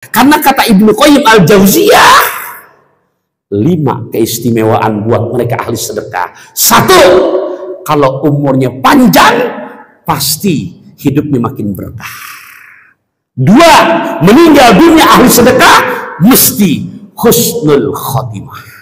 Karena kata Ibnu Qayyim al-Jauziyah, 5 keistimewaan buat mereka ahli sedekah. 1, kalau umurnya panjang, pasti hidupnya makin berkah. 2, meninggal dunia ahli sedekah, mesti husnul khotimah.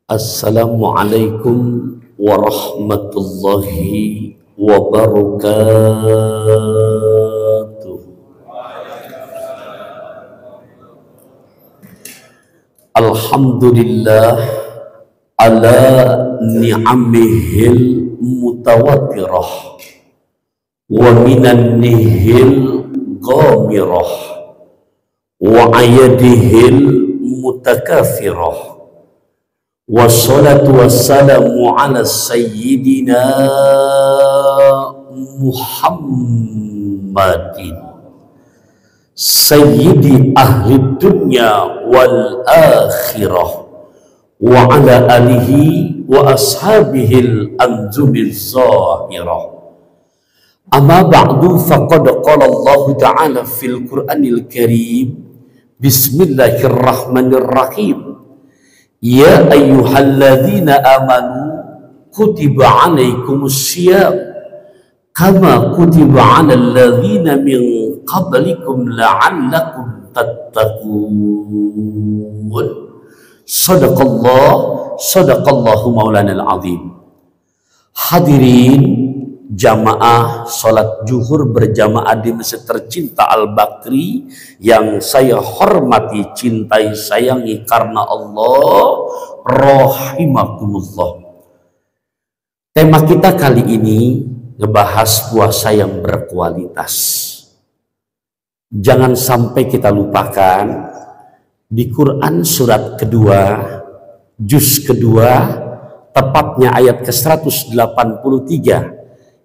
Assalamualaikum warahmatullahi wabarakatuh. Alhamdulillah ala ni'amihil mutawatirah wa minan nihil ghamirah wa ayadihil mutakafirah. Wassalatu wassalamu ala sayyidina Muhammadin sayyidi ahli dunya wal akhirah wa ala alihi wa ashabihil anzumiz zahirah. Amma ba'du, faqad qala Allah ta'ala fil Qur'anil Karim, bismillahirrahmanirrahim. Ya ayyuhalladzina amanu kutiba alaikumussyiyam kama kutiba alal ladzina min qablikum la'allakum tattaqun. Sadaqallahu maulanal azim. Hadirin jamaah salat zuhur berjamaah di masjid tercinta Al-Bakri yang saya hormati, cintai, sayangi karena Allah, rahimakumullah. Tema kita kali ini ngebahas puasa yang berkualitas. Jangan sampai kita lupakan di Quran surat kedua, juz kedua, tepatnya ayat ke-183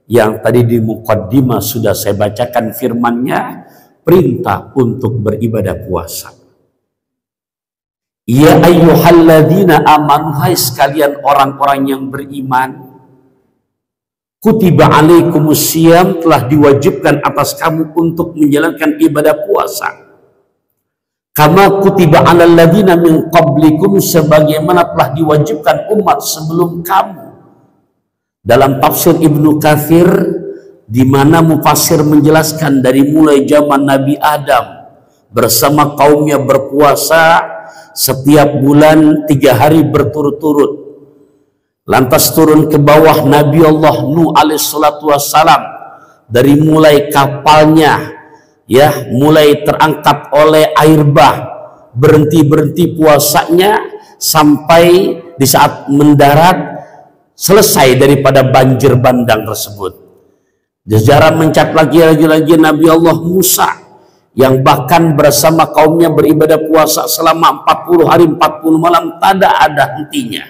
yang tadi di muqaddimah sudah saya bacakan firmannya, perintah untuk beribadah puasa. Ya ayyuhalladzina amanu, hai sekalian orang-orang yang beriman, kutiba alaikumussyiyam, telah diwajibkan atas kamu untuk menjalankan ibadah puasa. Kama kutiba alal ladzina min qablikum, sebagaimana telah diwajibkan umat sebelum kamu. Dalam tafsir Ibnu Katsir, di mana mufassir menjelaskan dari mulai zaman Nabi Adam bersama kaumnya berpuasa setiap bulan 3 hari berturut-turut, lantas turun ke bawah Nabi Allah Nuh alaihissalatu wassalam, dari mulai kapalnya ya mulai terangkat oleh air bah, berhenti puasanya sampai di saat mendarat selesai daripada banjir bandang tersebut. Jajaran mencat lagi Nabi Allah Musa yang bahkan bersama kaumnya beribadah puasa selama 40 hari 40 malam tak ada hentinya.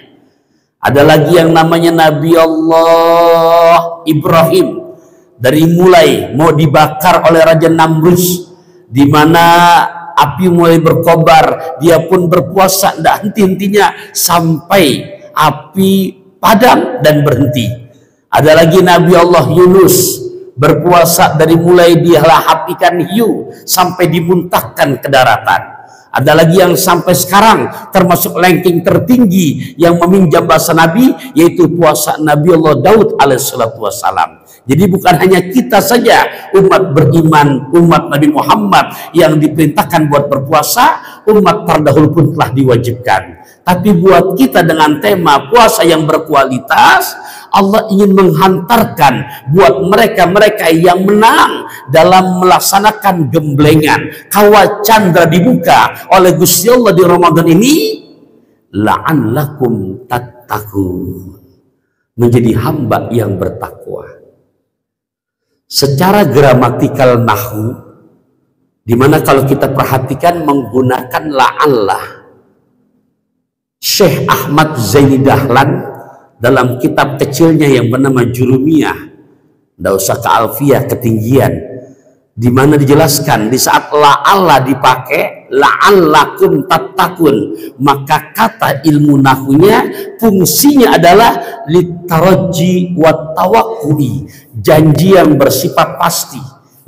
Ada lagi yang namanya Nabi Allah Ibrahim, dari mulai mau dibakar oleh Raja Namrus, di mana api mulai berkobar, dia pun berpuasa tidak henti-hentinya sampai api padam dan berhenti. Ada lagi Nabi Allah Yunus, berpuasa dari mulai dilahap ikan hiu sampai dimuntahkan ke daratan. Ada lagi yang sampai sekarang termasuk ranking tertinggi yang meminjam bahasa Nabi, yaitu puasa Nabi Allah Daud alaihissalatu wassalam. Jadi bukan hanya kita saja umat beriman, umat Nabi Muhammad yang diperintahkan buat berpuasa, umat terdahulu pun telah diwajibkan. Tapi buat kita dengan tema puasa yang berkualitas, Allah ingin menghantarkan buat mereka-mereka yang menang dalam melaksanakan gemblengan kawah candra dibuka oleh Gusti Allah di Ramadan ini, la'allakum tattaqun, menjadi hamba yang bertakwa. Secara gramatikal nahwu, dimana kalau kita perhatikan menggunakan la'allah, Syekh Ahmad Zaini Dahlan dalam kitab kecilnya yang bernama Jurumiyah, tidak usah ke alfiyah ketinggian, di mana dijelaskan di saat la'alla dipakai, la'allakum tattaqun. Maka kata ilmu nahwunya fungsinya adalah litaraji wa tawakkui, janji yang bersifat pasti.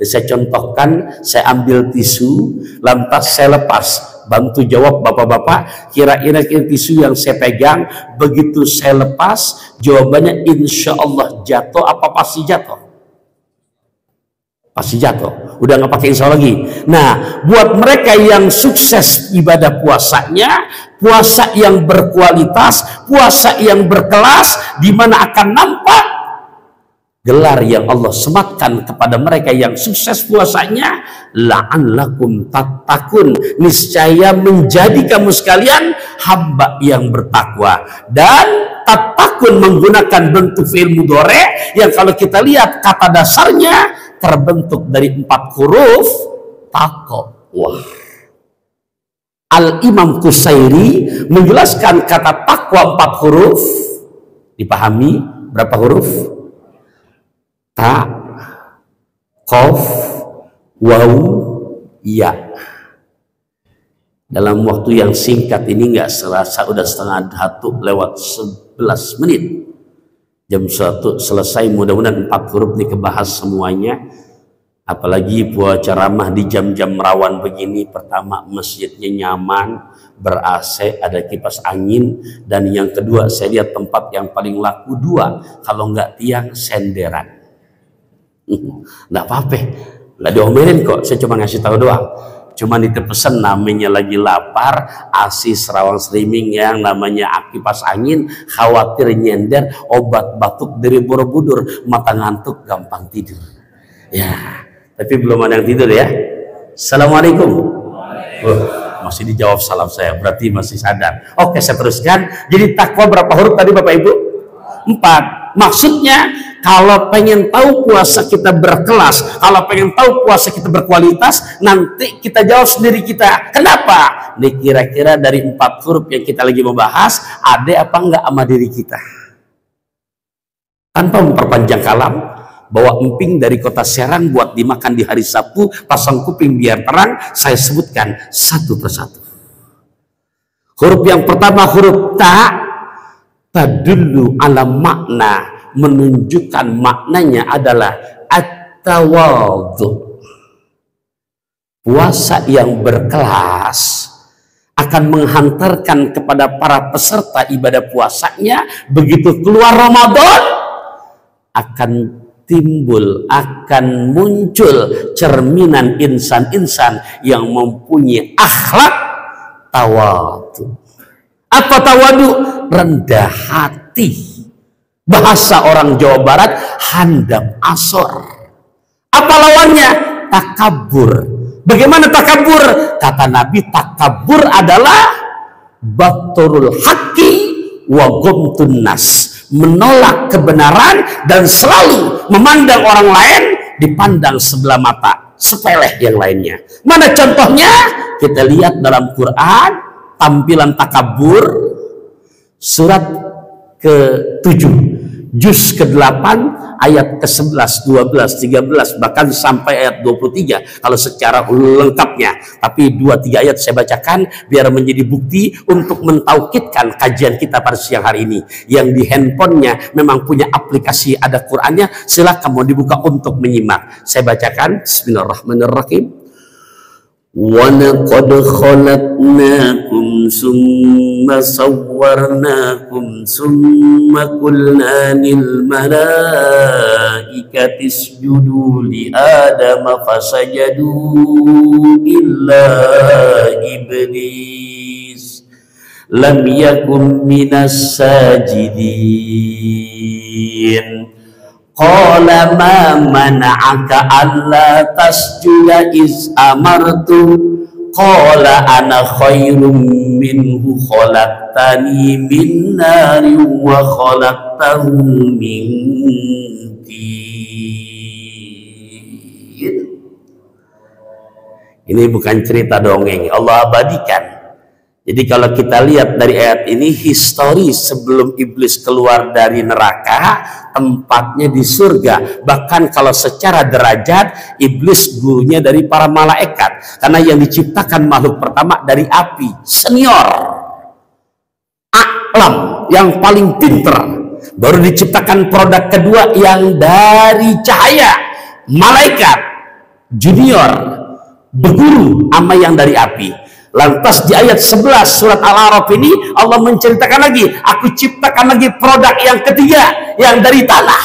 Saya contohkan, saya ambil tisu, lantas saya lepas. Bantu jawab bapak-bapak, kira-kira tisu yang saya pegang, begitu saya lepas, jawabannya insya Allah jatuh apa pasti jatuh? Pasti jatuh. Udah nggak pakai insya Allah lagi. Nah, buat mereka yang sukses ibadah puasanya, puasa yang berkualitas, puasa yang berkelas, di mana akan nampak gelar yang Allah sematkan kepada mereka yang sukses puasanya, la'allakum tattaqun, niscaya menjadi kamu sekalian hamba yang bertakwa. Dan tattaqun menggunakan bentuk fi'il mudhari yang kalau kita lihat kata dasarnya terbentuk dari 4 huruf taqwa. Al-Imam Qusairi menjelaskan kata takwa 4 huruf, dipahami berapa huruf? Ta, Qaf, Waw, Ya. Dalam waktu yang singkat ini nggak selasa, udah setengah 1 lewat 11 menit. Jam 1 selesai, mudah-mudahan 4 huruf dikebahas semuanya. Apalagi buat ceramah di jam-jam rawan begini. Pertama, masjidnya nyaman, ber-AC, ada kipas angin. Dan yang kedua, saya lihat tempat yang paling laku 2, kalau nggak tiang, senderan. Nggak apa-apa, nggak diomelin kok, saya cuma ngasih tahu doang. Cuma ditepesan, namanya lagi lapar, AC Sarawang streaming yang namanya kipas angin, khawatir nyender, obat batuk dari Borobudur, mata ngantuk, gampang tidur. Ya, tapi belum ada yang tidur ya. Assalamualaikum. Masih dijawab salam saya, berarti masih sadar. Oke, saya teruskan. Jadi takwa berapa huruf tadi Bapak Ibu? 4. Maksudnya kalau pengen tahu puasa kita berkelas, kalau pengen tahu puasa kita berkualitas, nanti kita jawab sendiri kita. Kenapa? Nih kira-kira dari 4 huruf yang kita lagi membahas, ada apa enggak sama diri kita? Tanpa memperpanjang kalam, bawa emping dari kota Serang buat dimakan di hari Sabtu, pasang kuping biar terang, saya sebutkan satu persatu. Huruf yang pertama huruf ta, tadullu ala makna, menunjukkan maknanya adalah at-tawadhu. Puasa yang berkelas akan menghantarkan kepada para peserta ibadah puasanya, begitu keluar Ramadan akan timbul, akan muncul cerminan insan-insan yang mempunyai akhlak tawadhu. Apa tawadu? Rendah hati. Bahasa orang Jawa Barat, handap asor. Apa lawannya? Takabur. Bagaimana takabur? Kata Nabi, takabur adalah baturul haqqi wa ghamtun nas, menolak kebenaran dan selalu memandang orang lain dipandang sebelah mata, sepele yang lainnya. Mana contohnya? Kita lihat dalam Quran, tampilan takabur, surat ke-7, juz ke-8, ayat ke-11, 12, 13, bahkan sampai ayat 23 kalau secara lengkapnya. Tapi 2-3 ayat saya bacakan biar menjadi bukti untuk mentaukidkan kajian kita pada siang hari ini. Yang di handphonenya memang punya aplikasi ada Qurannya, silakan mau dibuka untuk menyimak. Saya bacakan. Bismillahirrahmanirrahim. وَلَقَدْ خَلَقْنَاكُمْ ثُمَّ صَوَّرْنَاكُمْ ثُمَّ قُلْنَا لِلْمَلَائِكَةِ اسْجُدُوا لِآدَمَ فَسَجَدُوا إِلَّا إِبْلِيسَ لَمْ يَكُنْ مِنَ السَّاجِدِينَ Qala ma mana'aka alla tasjuda iz amartu qala ana khairum minhu khalaqtani min narin wa khalaqtahu min tin. Ini bukan cerita dongeng, Allah abadikan Jadi kalau kita lihat dari ayat ini, histori sebelum iblis keluar dari neraka, tempatnya di surga. Bahkan kalau secara derajat, iblis gurunya dari para malaikat. Karena yang diciptakan makhluk pertama dari api, senior, a'lam, yang paling pinter. Baru diciptakan produk kedua yang dari cahaya, malaikat, junior, berguru sama yang dari api. Lantas di ayat 11 surat Al-A'raf ini Allah menceritakan lagi, aku ciptakan lagi produk yang ketiga yang dari tanah.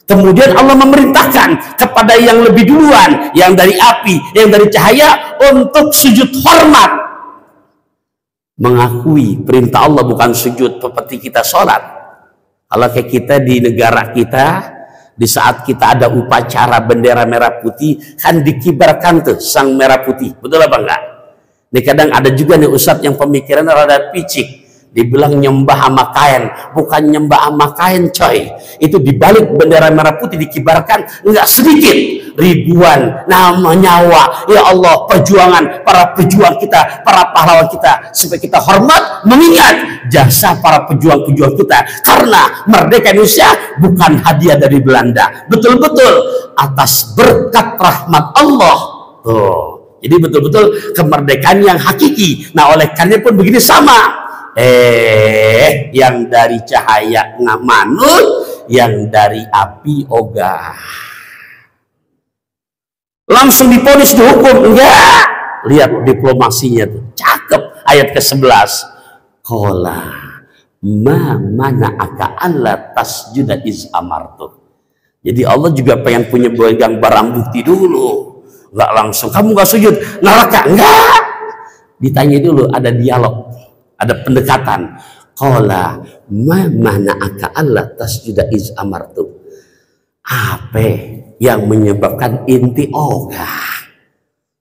Kemudian Allah memerintahkan kepada yang lebih duluan, yang dari api, yang dari cahaya, untuk sujud hormat. Mengakui perintah Allah, bukan sujud seperti kita sholat. Kalau kayak kita di negara kita, di saat kita ada upacara bendera merah putih, kan dikibarkan tuh sang merah putih, betul apa enggak? Ini kadang ada juga nih ustadz yang pemikiran rada picik, dibilang nyembah sama kain, bukan nyembah sama kain coy. Itu dibalik bendera merah putih dikibarkan enggak sedikit, ribuan nama nyawa. Ya Allah, perjuangan para pejuang kita, para pahlawan kita, supaya kita hormat mengingat jasa para pejuang-pejuang kita. Karena merdeka Indonesia bukan hadiah dari Belanda, betul-betul atas berkat rahmat Allah. Tuh. Jadi betul-betul kemerdekaan yang hakiki. Nah, oleh karena pun begini sama. Yang dari cahaya manut, yang dari api ogah. Langsung diponis dihukum. Enggak. Lihat diplomasinya tuh. Cakep. Ayat ke-11. Qala ma mana'aka alla tasjuda iz amartu. Jadi Allah juga pengen punya pegang barang bukti dulu. Enggak langsung, kamu enggak sujud, neraka, enggak. Ditanya dulu, ada dialog, ada pendekatan. Qala ma mana'aka alla tasjuda iz amartu. Apa yang menyebabkan inti ogah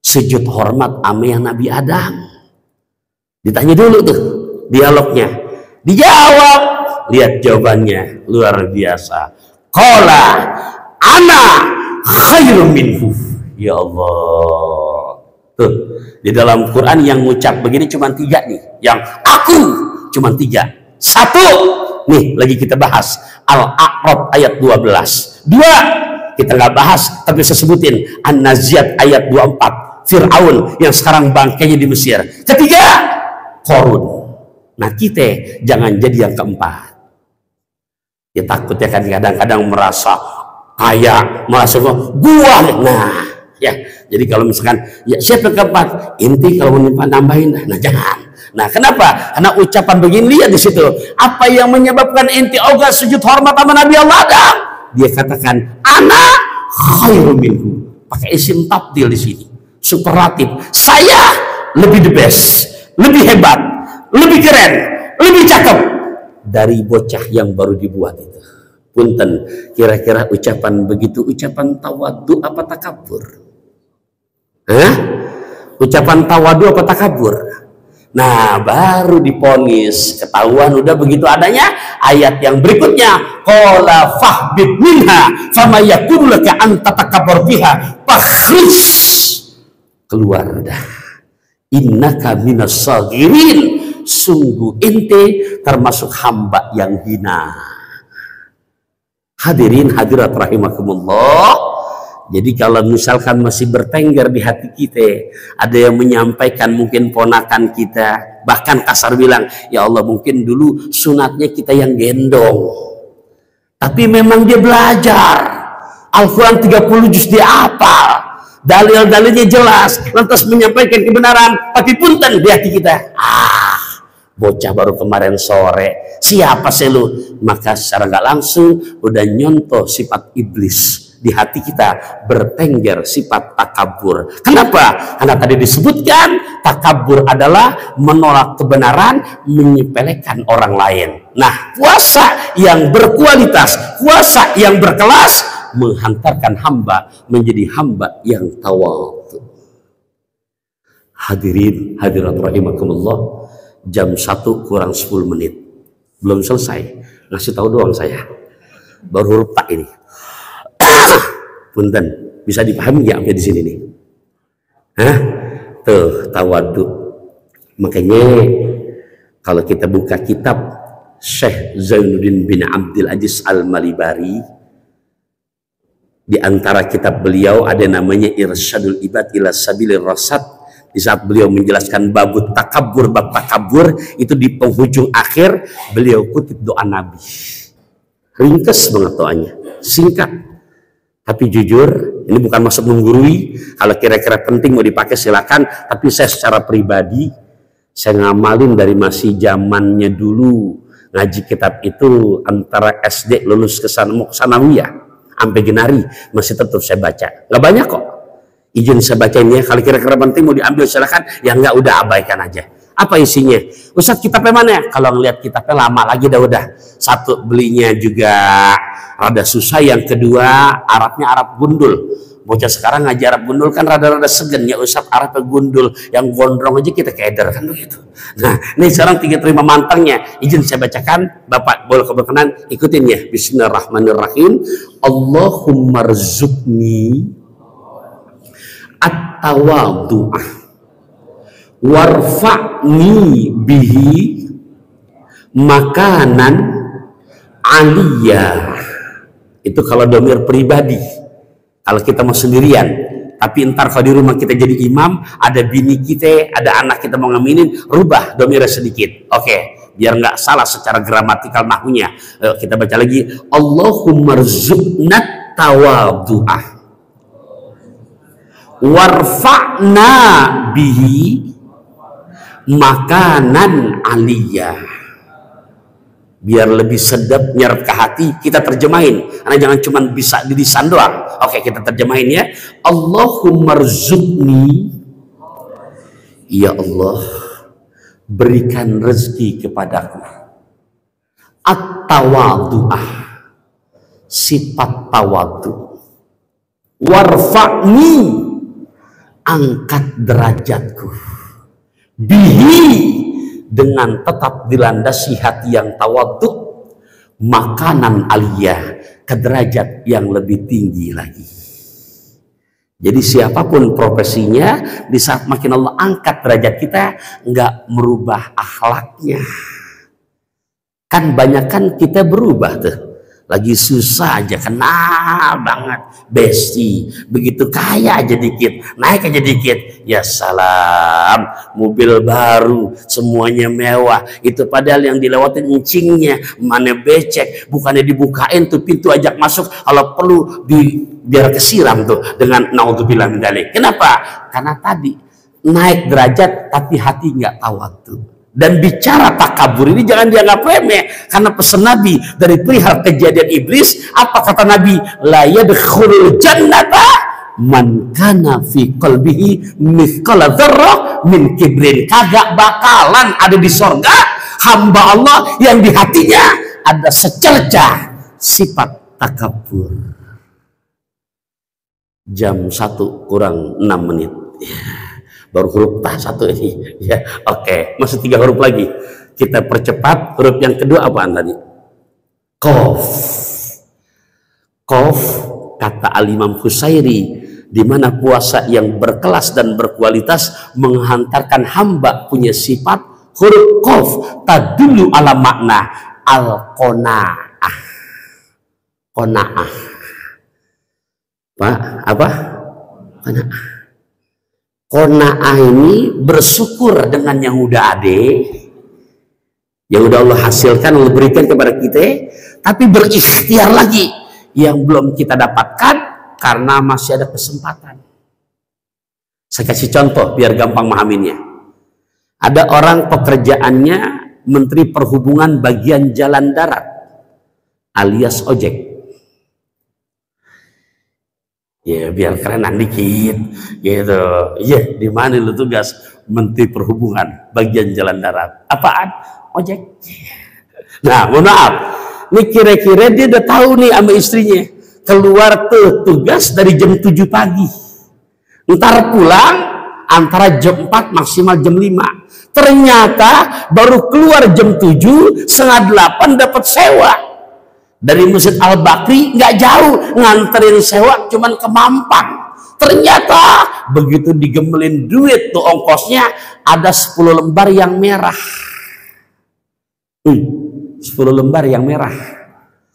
sujud hormat sama yang Nabi Adam? Ditanya dulu tuh, dialognya. Dijawab, lihat jawabannya, luar biasa. Qala ana khairum minhu. Ya Allah, tuh di dalam Quran yang ngucap begini cuma 3 nih, yang aku cuma 3. 1 nih lagi kita bahas Al-A'raf ayat 12. 2 kita nggak bahas tapi saya sebutin An-Naziat ayat 24, Fir'aun yang sekarang bangkainya di Mesir. 3 Qarun. Nah kita jangan jadi yang keempat. Ya takutnya kan kadang-kadang merasa kaya, merasa gua. Nah ya, jadi kalau misalkan ya siapa yang keempat, inti kalau menimpa nambahin, nah jangan. Nah kenapa? Karena ucapan begini, lihat di situ apa yang menyebabkan inti ogah sujud hormat sama Nabi Allah Adam. Dia katakan ana khairum minhu, pakai isim tabdil di sini, superlatif. Saya lebih the best, lebih hebat, lebih keren, lebih cakep dari bocah yang baru dibuat itu. Punten, kira-kira ucapan begitu ucapan tawadhu apa takabur? Ucapan tawadu apa takabur? Nah baru diponis, ketahuan udah begitu adanya. Ayat yang berikutnya, qala fahbit minha fama yakunu laka an tatakabbar biha fakhruj, keluar dah, innaka minas sagirin, sungguh ente termasuk hamba yang hina. Hadirin hadirat rahimakumullah. Jadi kalau misalkan masih bertengger di hati kita, ada yang menyampaikan mungkin ponakan kita, bahkan kasar bilang, ya Allah mungkin dulu sunatnya kita yang gendong. Tapi memang dia belajar. Al-Quran 30 juz dia hafal. Dalil-dalilnya jelas, lantas menyampaikan kebenaran, tapi punten di hati kita. Bocah baru kemarin sore, siapa sih lu? Maka secara nggak langsung udah nyontoh sifat iblis. Di hati kita bertengger sifat takabur. Kenapa? Karena tadi disebutkan takabur adalah menolak kebenaran, menyepelekan orang lain. Nah, puasa yang berkualitas, puasa yang berkelas menghantarkan hamba menjadi hamba yang tawadhu. Hadirin hadirat rahimakumullah, jam 1 kurang 10 menit. Belum selesai. Ngasih tahu doang saya. Baru huruf tak ini. Punten, bisa dipahami ya sampai di sini nih? Tuh tawadhu. Makanya kalau kita buka kitab Syekh Zainuddin bin Abdul Aziz Al-Malibari, di antara kitab beliau ada namanya Irsyadul Ibad ila Sabilir Rasyad. Di saat beliau menjelaskan bab takabur, itu di penghujung akhir beliau kutip doa Nabi. Ringkas banget doanya, singkat. Tapi jujur, ini bukan maksud menggurui. Kalau kira-kira penting mau dipakai silakan. Tapi saya secara pribadi, saya ngamalin dari masih zamannya dulu ngaji kitab itu, antara SD lulus ke sanawiyah sampai genari masih tetap saya baca. Nggak banyak kok. Izin saya bacain ya. Kalau kira-kira penting mau diambil silakan. Yang nggak udah abaikan aja. Apa isinya? Ustaz, kitabnya mana? Kalau ngeliat kitabnya lama lagi udah. Satu, belinya juga rada susah. Yang kedua, Arabnya Arab gundul. Bocah sekarang ngaji Arab gundul kan rada-rada segen ya Ustaz, Arabnya gundul. Yang gondrong aja kita keder kan begitu. Nah, ini sekarang 3 mantangnya. Izin saya bacakan. Bapak boleh keberkenan ikutin ya. Bismillahirrahmanirrahim. Allahumma rzuqni at-tawadhu'ah warfa'ni bihi makanan aliyah. Itu kalau domir pribadi, kalau kita mau sendirian. Tapi ntar kalau di rumah kita jadi imam, ada bini kita, ada anak kita mau ngaminin, rubah domirnya sedikit. Oke, biar nggak salah secara gramatikal nahwunya. Kita baca lagi. Allahumma rzuqna tawadhu'ah warfa'na bihi makanan aliyah. Biar lebih sedap nyerap ke hati, kita terjemahin. Karena jangan cuma bisa di lisan doang. Oke, kita terjemahin ya. Allahumma rzuqni, ya Allah, berikan rezeki kepadaku at-tawadhu'ah, sifat tawadhu, warfa'ni, angkat derajatku, bihi, dengan tetap dilandasi hati yang tawadhu, makanan aliyah, ke derajat yang lebih tinggi lagi. Jadi siapapun profesinya, di saat makin Allah angkat derajat kita, nggak merubah akhlaknya. Kan banyak kan kita berubah tuh. Lagi susah aja kenal banget besti, begitu kaya aja dikit, naik aja dikit, ya salam, mobil baru, semuanya mewah. Itu padahal yang dilewatin encingnya, mana becek, bukannya dibukain tuh pintu ajak masuk, kalau perlu biar kesiram tuh dengan naudzubillah min dzalik. Kenapa? Karena tadi naik derajat tapi hati nggak tawadhu. Dan bicara takabur ini jangan dianggap remeh, karena pesan Nabi dari perihal kejadian iblis, apa kata Nabi? La yadkhulul jannata man kana fi qalbihi mithqala dzarrah min kibrin. Kagak bakalan ada di sorga hamba Allah yang di hatinya ada secercah sifat takabur. Jam 1 kurang 6 menit. Baru huruf ta 1 ini ya. Oke, masih 3 huruf lagi, kita percepat. Huruf yang kedua apaan tadi? Qaf. Qaf, kata Al-Imam Husairi, di mana puasa yang berkelas dan berkualitas menghantarkan hamba punya sifat. Huruf qaf tadullu ala makna al-qanaah. Qanaah. Apa? Qanaah. Qanaah ini bersyukur dengan yang udah ada, yang udah Allah hasilkan, Allah berikan kepada kita, tapi berikhtiar lagi yang belum kita dapatkan karena masih ada kesempatan. Saya kasih contoh biar gampang memahaminya. Ada orang pekerjaannya Menteri Perhubungan bagian jalan darat alias ojek. Ya biar kerenan dikit gitu. Iya, di mana lu tugas? Menteri Perhubungan bagian jalan darat. Apaan? Ojek. Nah, mohon maaf. Nih kira-kira dia udah tahu nih sama istrinya, keluar tuh tugas dari jam 7 pagi. Ntar pulang antara jam 4 maksimal jam 5. Ternyata baru keluar jam 7, setengah 8 dapat sewa. Dari Masjid Al-Bakri nggak jauh, nganterin sewa cuman ke Mampang. Ternyata begitu digemelin duit tuh ongkosnya ada 10 lembar yang merah. 10 lembar yang merah.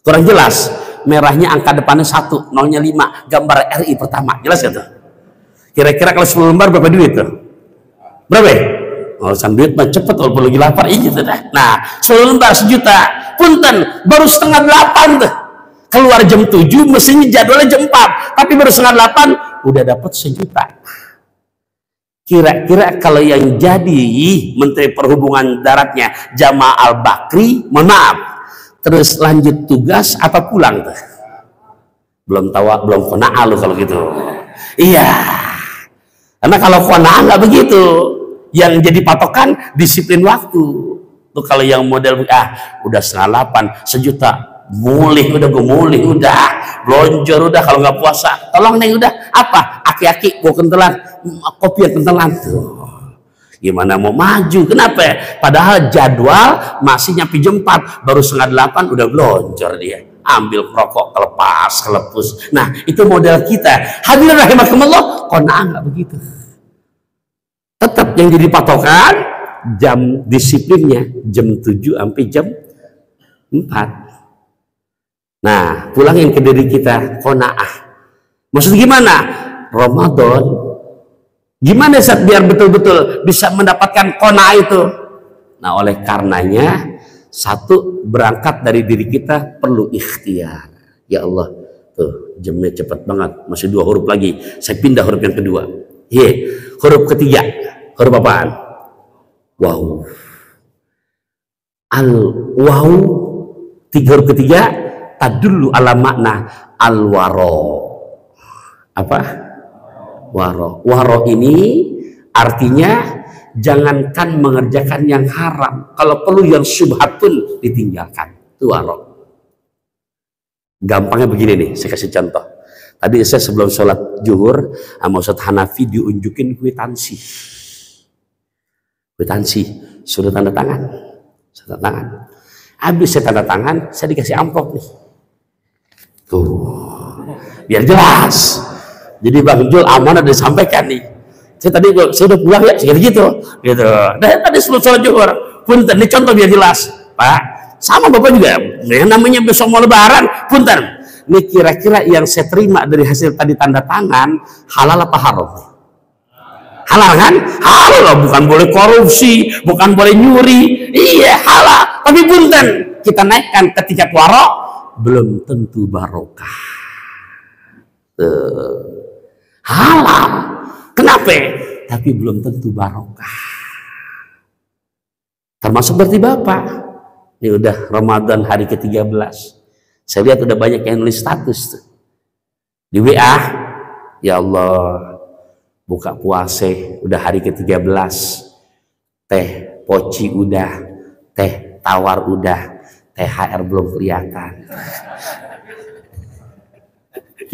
Kurang jelas. Merahnya angka depannya 1, nolnya 5, gambar RI pertama. Jelas gak tuh? Kira-kira kalau 10 lembar berapa duit tuh? Berapa ya? Urusan duit mah cepet walaupun lagi lapar gitu dah. Nah, 10 lembar 1 juta. Punten, baru setengah 8 tuh. Keluar jam 7, mestinya jadwalnya jam 4, tapi baru setengah 8 udah dapat 1 juta. Kira-kira kalau yang jadi Menteri Perhubungan Daratnya Jamaah Al-Bakri, mohon maaf, terus lanjut tugas apa pulang tuh? Belum tahu, belum qanaah lu kalau gitu. Iya. Karena kalau qanaah nggak begitu. Yang jadi patokan disiplin waktu. Tuh kalau yang model udah setengah 8, 1 juta, mulih udah, gue mulih udah, blonjor udah, kalau nggak puasa tolong neng udah apa aki-aki gue kentelan kopi yang kentelan tuh. Gimana mau maju? Kenapa ya? Padahal jadwal masih nyampe jam 4, baru setengah 8 udah blonjor dia, ambil rokok kelepas kelepus. Nah itu model kita. Hadirin rahimakumullah, qanaah nggak begitu. Tetap yang jadi patokan jam disiplinnya jam 7 sampai jam 4. Nah, pulangin ke diri kita qanaah. Maksud gimana? Ramadan gimana saat biar betul-betul bisa mendapatkan qanaah itu? Nah, oleh karenanya satu, berangkat dari diri kita perlu ikhtiar. Ya Allah, tuh jamnya cepat banget, masih 2 huruf lagi. Saya pindah huruf yang kedua. Huruf ketiga. Huruf apaan? Wow. Wow. 3 huruf ketiga tadullu ala makna al-waro. Apa? Waro. Waro ini artinya jangankan mengerjakan yang haram, kalau perlu yang syubhat pun ditinggalkan. Itu waro. Gampangnya begini nih, saya kasih contoh. Tadi saya sebelum sholat zuhur sama Ustaz Hanafi diunjukin kwitansi. Kwitansi, suruh tanda tangan. Tanda tangan. Habis saya tanda tangan, saya dikasih amplop nih. Tuh, biar jelas. Jadi Bang Jul amanah disampaikan nih. Saya udah pulang ya, segitu gitu. Nah, tadi sebelum sholat zuhur, punten, ini contoh biar jelas, Pak. Sama Bapak juga, yang namanya besok mau lebaran, punten. Ini kira-kira yang saya terima dari hasil tadi tanda tangan, halal apa haram? Halal kan? Halal, bukan boleh korupsi, bukan boleh nyuri. Iya, halal. Tapi punten, kita naikkan ketika waro, belum tentu barokah. Halal. Kenapa? Tapi belum tentu barokah. Termasuk berarti Bapak. Ini udah Ramadan hari ke-13. Saya lihat udah banyak yang nulis status tuh. Di WA, ya Allah, buka puasa udah hari ke-13. Teh poci udah, teh tawar udah, THR belum kelihatan.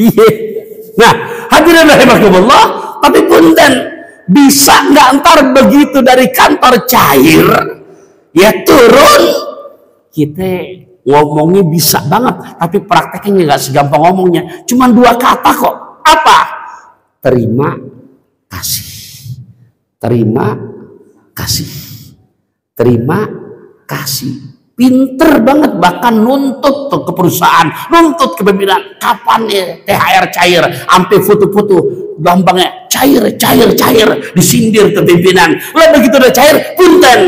Iya. Nah, hadirin rahimakumullah, tapi punten, bisa nggak ntar begitu dari kantor cair ya turun, kita ngomongnya bisa banget, tapi prakteknya nggak segampang ngomongnya. Cuman 2 kata kok. Apa? Terima kasih. Terima kasih. Terima kasih. Pinter banget, bahkan nuntut tuh ke perusahaan, nuntut ke pimpinan. Kapan ya THR cair? Sampai foto-foto gampangnya cair, disindir ke pimpinan. Lah begitu udah cair, punten.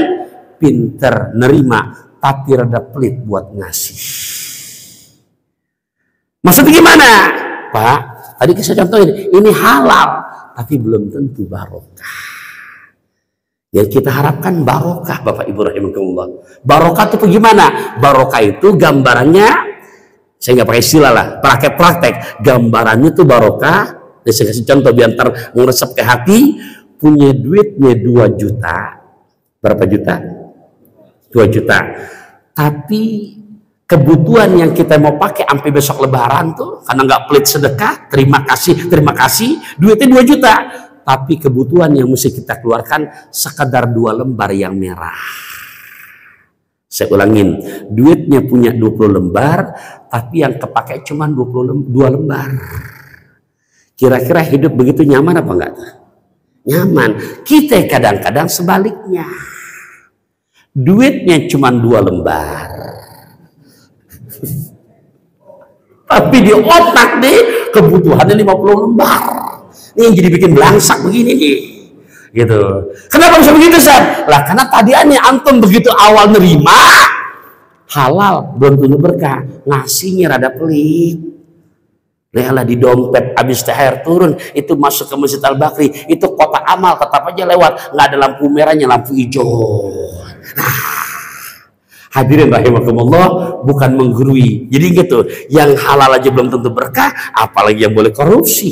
Pinter nerima, tapi rada pelit buat ngasih. Maksudnya gimana? Pak, tadi saya contohin, ini halal, tapi belum tentu barokah. Yang kita harapkan barokah, Bapak Ibu rahimakumullah. Barokah itu gimana? Barokah itu gambarannya, saya nggak pakai istilah lah, praktek. Gambarannya itu barokah. Dan saya kasih contoh biar ntar meresap ke hati. Punya duitnya 2 juta. Berapa juta? 2 juta. Tapi kebutuhan yang kita mau pakai sampai besok lebaran tuh, karena nggak pelit sedekah, terima kasih, duitnya 2 juta. Tapi kebutuhan yang mesti kita keluarkan sekedar 2 lembar yang merah. Saya ulangin, duitnya punya 20 lembar, tapi yang kepakai cuma 2 lembar. Kira-kira hidup begitu nyaman apa enggak? Nyaman. Kita kadang-kadang sebaliknya. Duitnya cuma 2 lembar. Tapi di otak nih kebutuhannya 50 lembar. Ini yang jadi bikin belangsak begini nih. Gitu. Kenapa bisa begitu, San? Lah karena tadi antum begitu awal nerima halal belum tentu berkah, ngasihnya rada pelit. Lelah di dompet habis THR turun, itu masuk ke Masjid Al-Bakri, itu kotak amal tetap aja lewat, nggak ada lampu merahnya, lampu hijau. Nah, hadirin rahimakumullah, bukan menggurui. Jadi gitu, yang halal aja belum tentu berkah, apalagi yang boleh korupsi,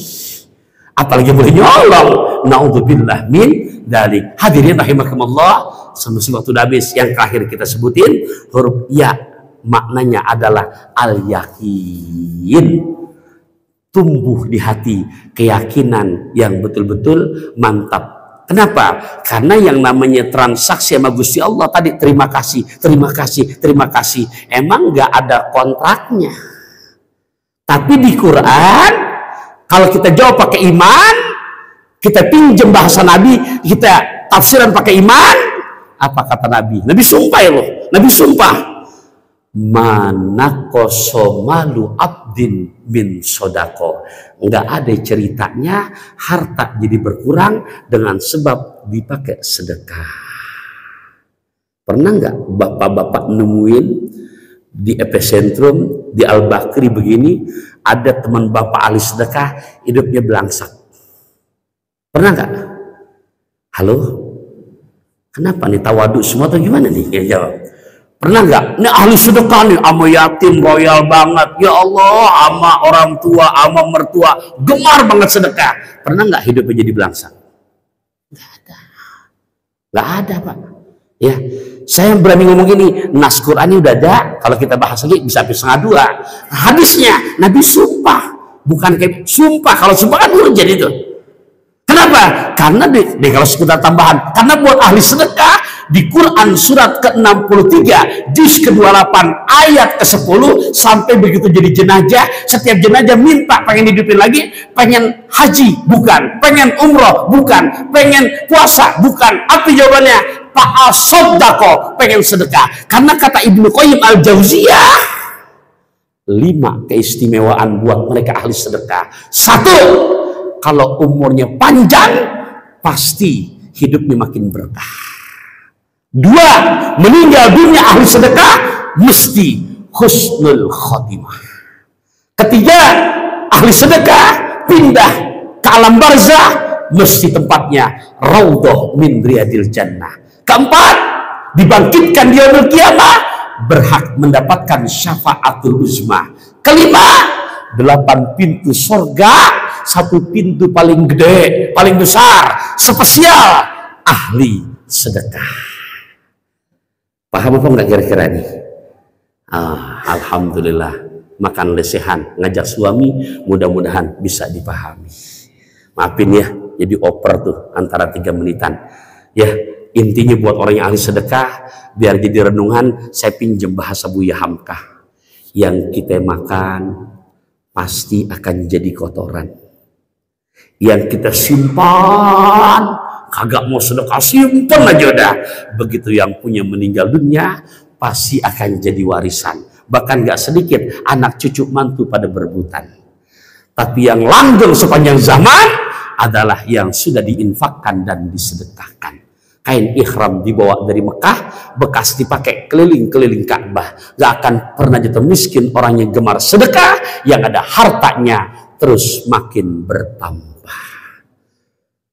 apalagi yang boleh nyolong. Naudzubillah min dzalik. Hadirin rahimakumullah, semesti waktu habis. Yang terakhir kita sebutin huruf ya, maknanya adalah al-yakin. Tumbuh di hati keyakinan yang betul-betul mantap. Kenapa? Karena yang namanya transaksi sama Gusti Allah tadi, terima kasih, terima kasih, terima kasih, emang nggak ada kontraknya. Tapi di Quran, kalau kita jawab pakai iman, kita pinjam bahasa Nabi, kita tafsiran pakai iman, apa kata Nabi? Nabi sumpah ya loh, Nabi sumpah. Manakoso malu abdin min sodako. Nggak ada ceritanya harta jadi berkurang dengan sebab dipakai sedekah. Pernah nggak bapak-bapak nemuin di epicentrum di Al-Bakri begini, ada teman bapak ahli sedekah hidupnya belangsak? Pernah nggak? Halo? Kenapa nih, tawadu semua atau gimana nih? Ya jawab. Pernah nggak? Ini ahli sedekah nih, ama yatim royal banget. Ya Allah, ama orang tua, ama mertua, gemar banget sedekah. Pernah nggak hidupnya jadi belangsak? Nggak ada. Nggak ada, Pak. Ya, saya berani ngomong gini, nas Quran ini udah ada. Kalau kita bahas lagi bisa sampai 1,5. Hadisnya, Nabi sumpah. Bukan kayak sumpah. Kalau sumpah kan urgen itu. Kenapa? Karena kalau sekitar tambahan. Karena buat ahli sedekah, di Quran surat ke-63 juz ke-28 ayat ke-10 sampai begitu jadi jenazah, setiap jenazah minta pengen hidupin lagi, pengen haji bukan, pengen umroh bukan, pengen puasa bukan. Apa jawabannya? Fa'asoddaqo, pengen sedekah. Karena kata Ibnu Qayyim Al-Jauziyah, 5 keistimewaan buat mereka ahli sedekah. 1, kalau umurnya panjang pasti hidupnya makin berkah. 2, meninggal dunia ahli sedekah mesti husnul khotimah. 3, ahli sedekah pindah ke alam barzah mesti tempatnya raudhah min riyadil jannah. 4, dibangkitkan di yaumul qiyamah berhak mendapatkan syafaatul uzma. 5, 8 pintu surga, 1 pintu paling gede, paling besar, spesial ahli sedekah. Paham apa enggak kira-kira nih? Alhamdulillah, makan lesehan, ngajak suami, mudah-mudahan bisa dipahami. Maafin ya, jadi oper tuh antara 3 menitan. Ya, intinya buat orang yang ahli sedekah, biar jadi renungan, saya pinjam bahasa Buya Hamkah. Yang kita makan pasti akan jadi kotoran. Yang kita simpan, kagak mau sedekah, simpen aja udah. Begitu yang punya meninggal dunia pasti akan jadi warisan. Bahkan gak sedikit anak cucu mantu pada berebutan. Tapi yang langgeng sepanjang zaman adalah yang sudah diinfakkan dan disedekahkan. Kain ihram dibawa dari Mekah, bekas dipakai keliling-keliling Ka'bah. Gak akan pernah jatuh miskin orang yang gemar sedekah, yang ada hartanya terus makin bertambah.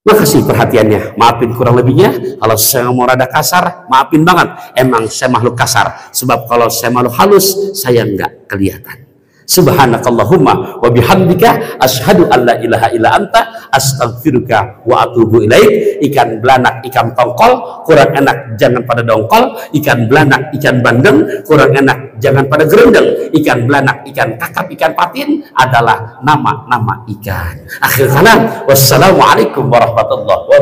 Makasih perhatiannya, maafin kurang lebihnya. Kalau saya mau rada kasar, maafin banget. Emang saya makhluk kasar, sebab kalau saya makhluk halus, saya nggak kelihatan. Subhanakallahumma wa bihamdika asyhadu an la ilaha illa anta astaghfiruka wa atubu ilaik. Ikan belanak, ikan tongkol kurang enak jangan pada dongkol. Ikan belanak, ikan bandeng kurang enak jangan pada gerendeng. Ikan belanak, ikan kakap, ikan patin adalah nama-nama ikan. Akhir kalam, wassalamualaikum warahmatullahi wabarakatuh.